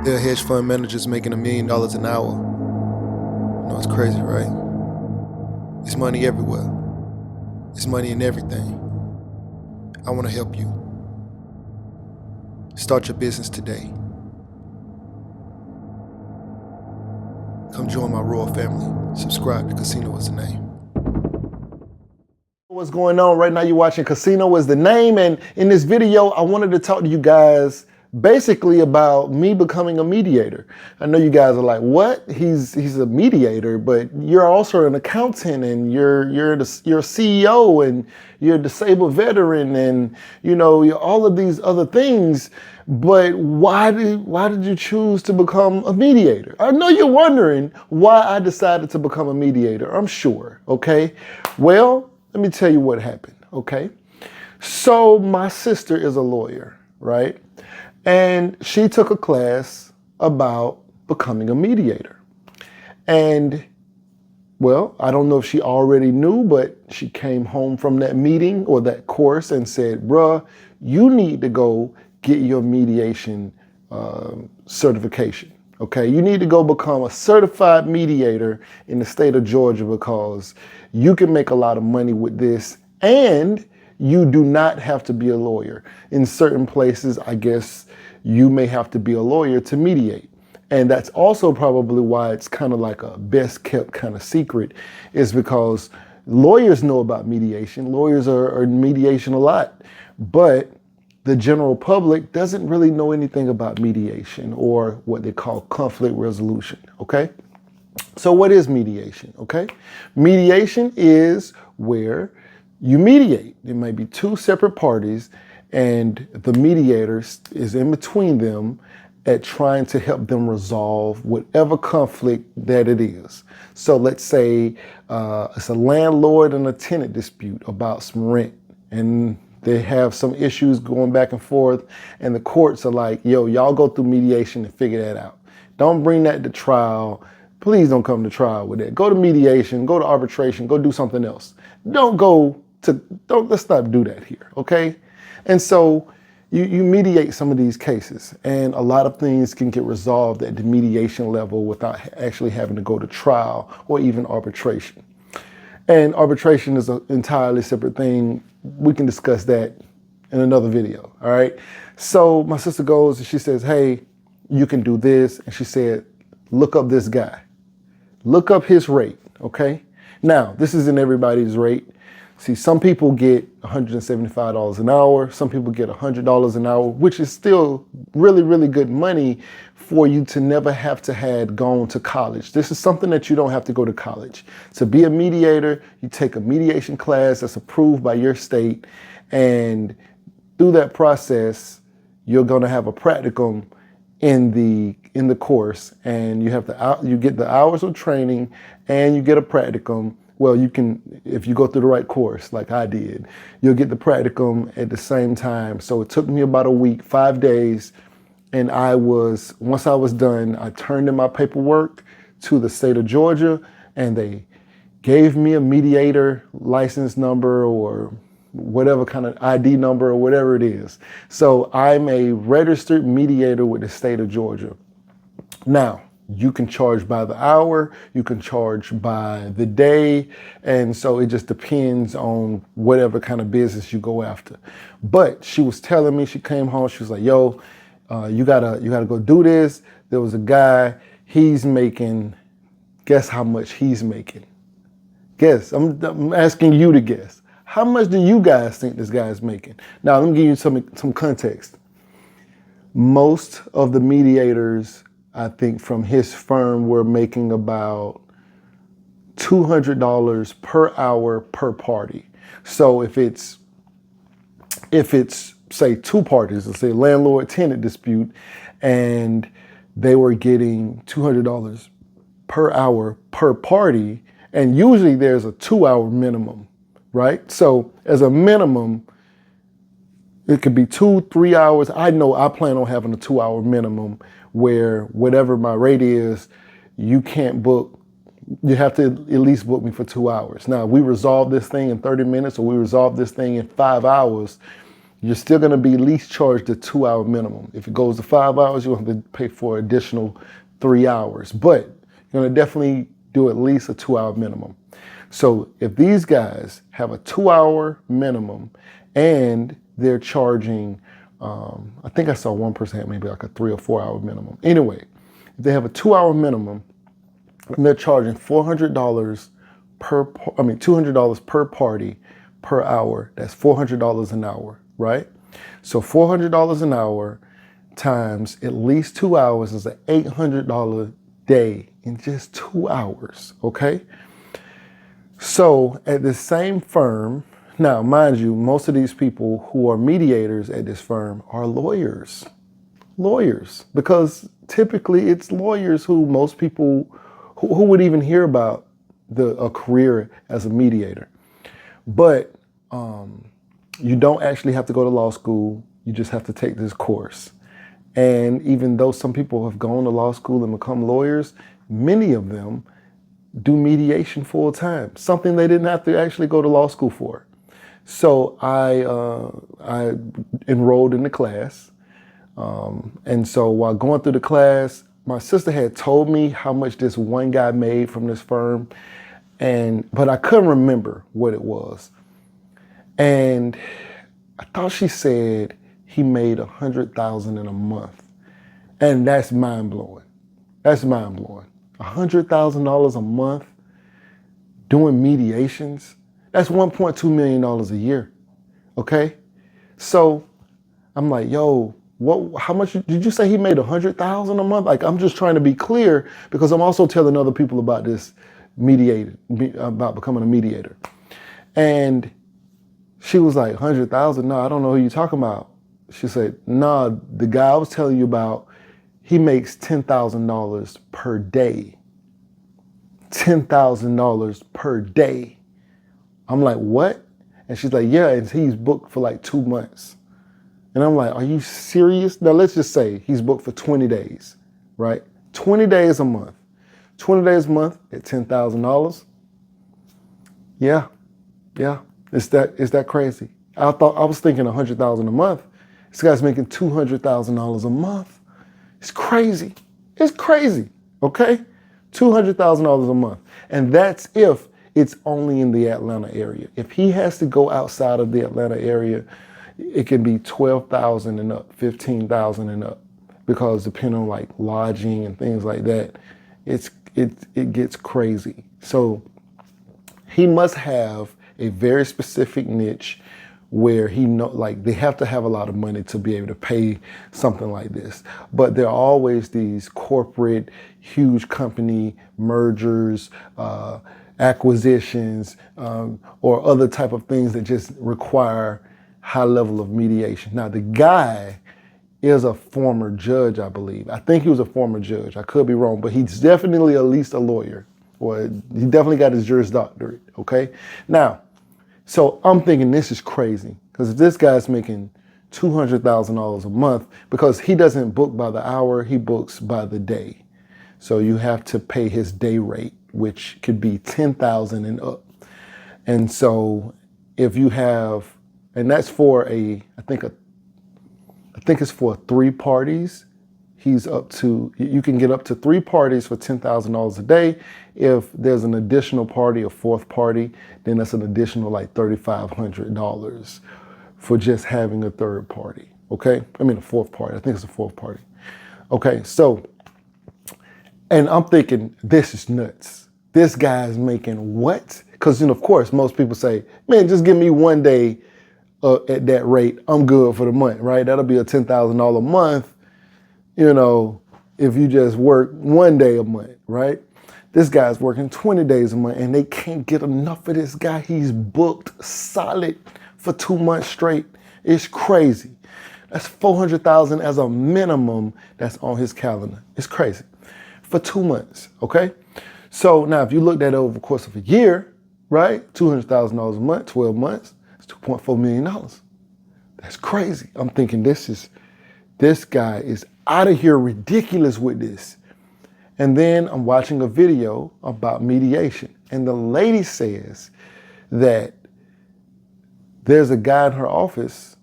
There are hedge fund managers making $1 million an hour. You know, it's crazy, right? It's money everywhere. It's money in everything. I want to help you. Start your business today. Come join my royal family. Subscribe to Casino is the name. What's going on right now? You're watching Casino is the name, and in this video I wanted to talk to you guys basically about me becoming a mediator. I know you guys are like, what? He's a mediator, but you're also an accountant, and you're a CEO, and you're a disabled veteran, and you know, you're all of these other things. But why did you choose to become a mediator? I know you're wondering why I decided to become a mediator. I'm sure. Okay, well, let me tell you what happened. Okay, so my sister is a lawyer, right? And she took a class about becoming a mediator. And well, I don't know if she already knew, but she came home from that meeting or that course and said, bruh, you need to go get your mediation certification. Okay, you need to go become a certified mediator in the state of Georgia because you can make a lot of money with this, and you do not have to be a lawyer. In certain places, I guess you may have to be a lawyer to mediate. And that's also probably why it's kind of like a best kept kind of secret, is because lawyers know about mediation. Lawyers are in mediation a lot, but the general public doesn't really know anything about mediation or what they call conflict resolution, okay? So what is mediation, okay? Mediation is where you mediate. There may be two separate parties, and the mediator is in between them at trying to help them resolve whatever conflict that it is. So let's say it's a landlord and a tenant dispute about some rent, and they have some issues going back and forth, and the courts are like, yo, y'all go through mediation and figure that out. Don't bring that to trial. Please don't come to trial with that. Go to mediation, go to arbitration, go do something else. Let's not do that here, okay? And so you mediate some of these cases, and a lot of things can get resolved at the mediation level without actually having to go to trial or even arbitration. And arbitration is an entirely separate thing. We can discuss that in another video, all right? So my sister goes and she says, hey, you can do this. And she said, look up this guy. Look up his rate, okay? Now, this isn't everybody's rate. See, some people get $175 an hour. Some people get $100 an hour, which is still really, really good money for you to never have to have gone to college. This is something that you don't have to go to college. To be a mediator, you take a mediation class that's approved by your state, and through that process, you're gonna have a practicum in the course, and you get the hours of training and you get a practicum. Well, you can, if you go through the right course like I did, you'll get the practicum at the same time. So it took me about a week, 5 days, and once I was done, I turned in my paperwork to the state of Georgia, and they gave me a mediator license number or whatever kind of ID number or whatever it is. So I'm a registered mediator with the state of Georgia. Now, you can charge by the hour, you can charge by the day, and so it just depends on whatever kind of business you go after. But she was telling me, she came home, she was like, yo, you gotta go do this. There was a guy, he's making, guess how much he's making? Guess, I'm asking you to guess. How much do you guys think this guy is making? Now, let me give you some context. Most of the mediators, I think, from his firm were making about $200 per hour per party. So if it's say two parties, let's say landlord-tenant dispute, and they were getting $200 per hour per party, and usually there's a 2-hour minimum, right? So as a minimum, it could be 2-3 hours. I know I plan on having a 2-hour minimum where whatever my rate is, you can't book, you have to at least book me for 2 hours. Now, we resolve this thing in 30 minutes or we resolve this thing in 5 hours, you're still going to be at least charged the 2-hour minimum. If it goes to 5 hours, you'll have to pay for additional 3 hours. But you're going to definitely do at least a 2-hour minimum. So if these guys have a 2-hour minimum and they're charging, I think I saw one person had maybe like a 3 or 4 hour minimum. Anyway, if they have a 2-hour minimum and they're charging $200 per party per hour, that's $400 an hour, right? So $400 an hour times at least 2 hours is an $800 day in just 2 hours, okay? So at the same firm, now mind you, most of these people who are mediators at this firm are lawyers, because typically it's lawyers who most people who would even hear about a career as a mediator. But you don't actually have to go to law school. You just have to take this course. And even though some people have gone to law school and become lawyers, many of them do mediation full time, something they didn't have to actually go to law school for. So I enrolled in the class. And so while going through the class, my sister had told me how much this one guy made from this firm, but I couldn't remember what it was. And I thought she said he made $100,000 in a month. And that's mind blowing. That's mind blowing. $100,000 a month doing mediations. That's $1.2 million a year. Okay. So I'm like, yo, how much did you say he made? $100,000 a month? Like, I'm just trying to be clear because I'm also telling other people about this about becoming a mediator. And she was like, 100,000? No, I don't know who you're talking about. She said, no, the guy I was telling you about, he makes $10,000 per day. $10,000 per day. I'm like, what? And she's like, yeah, and he's booked for like 2 months. And I'm like, are you serious? Now let's just say he's booked for 20 days, right? 20 days a month. 20 days a month at $10,000. Yeah. Is that crazy? I was thinking 100,000 a month. This guy's making $200,000 a month. It's crazy. It's crazy. Okay? $200,000 a month. And that's if it's only in the Atlanta area. If he has to go outside of the Atlanta area, it can be $12,000 and up, $15,000 and up, because depending on like lodging and things like that, it gets crazy. So he must have a very specific niche where they have to have a lot of money to be able to pay something like this. But there are always these corporate, huge company mergers, acquisitions, or other type of things that just require high level of mediation. Now, the guy is a former judge, I believe. I think he was a former judge. I could be wrong, but he's definitely at least a lawyer, or he definitely got his Juris Doctorate, okay? Now, so I'm thinking this is crazy, because if this guy's making $200,000 a month, because he doesn't book by the hour, he books by the day. So you have to pay his day rate, which could be $10,000 and up. And so if you have, and that's for I think it's for 3 parties. You can get up to 3 parties for $10,000 a day. If there's an additional party, a 4th party, then that's an additional like $3,500 for just having a 3rd party. Okay, a 4th party. I think it's a 4th party. Okay, so, and I'm thinking this is nuts. This guy's making what? Because of course most people say, man, just give me 1 day at that rate, I'm good for the month, right? That'll be a $10,000 a month, if you just work 1 day a month, right? This guy's working 20 days a month and they can't get enough of this guy. He's booked solid for 2 months straight. It's crazy. That's $400,000 as a minimum that's on his calendar. It's crazy. For 2 months, okay? So now if you look at it over the course of a year, right? $200,000 a month, 12 months, it's $2.4 million. That's crazy. I'm thinking this guy is out of here ridiculous with this. And then I'm watching a video about mediation. And the lady says that there's a guy in her office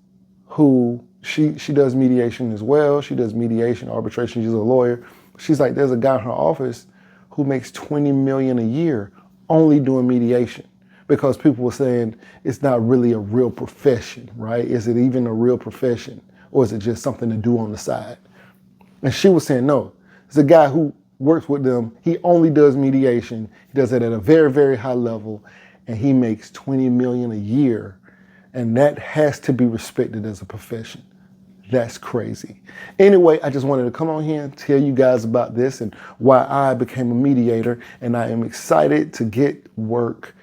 who she does mediation as well. She does mediation, arbitration. She's a lawyer. She's like, there's a guy in her office who makes $20 million a year only doing mediation, because people were saying it's not really a real profession, right? Is it even a real profession, or is it just something to do on the side? And she was saying, no, it's a guy who works with them. He only does mediation. He does it at a very, very high level, and he makes $20 million a year. And that has to be respected as a profession. That's crazy. Anyway, I just wanted to come on here and tell you guys about this and why I became a mediator, and I am excited to get to work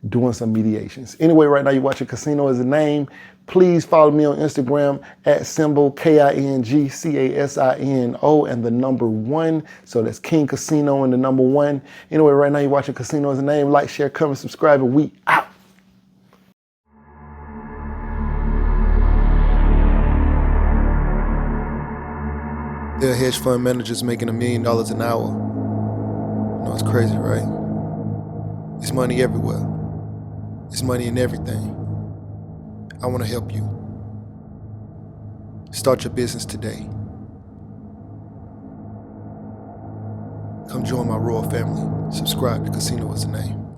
doing some mediations. Anyway, right now you're watching Casino is the Name. Please follow me on Instagram at symbol KINGCASINO and the number 1. So that's King Casino and the number 1. Anyway, right now you're watching Casino is the Name. Like, share, comment, subscribe, and we out. There are hedge fund managers making $1 million an hour. You know, it's crazy, right? It's money everywhere. It's money in everything. I want to help you. Start your business today. Come join my royal family. Subscribe to Casino is the Name.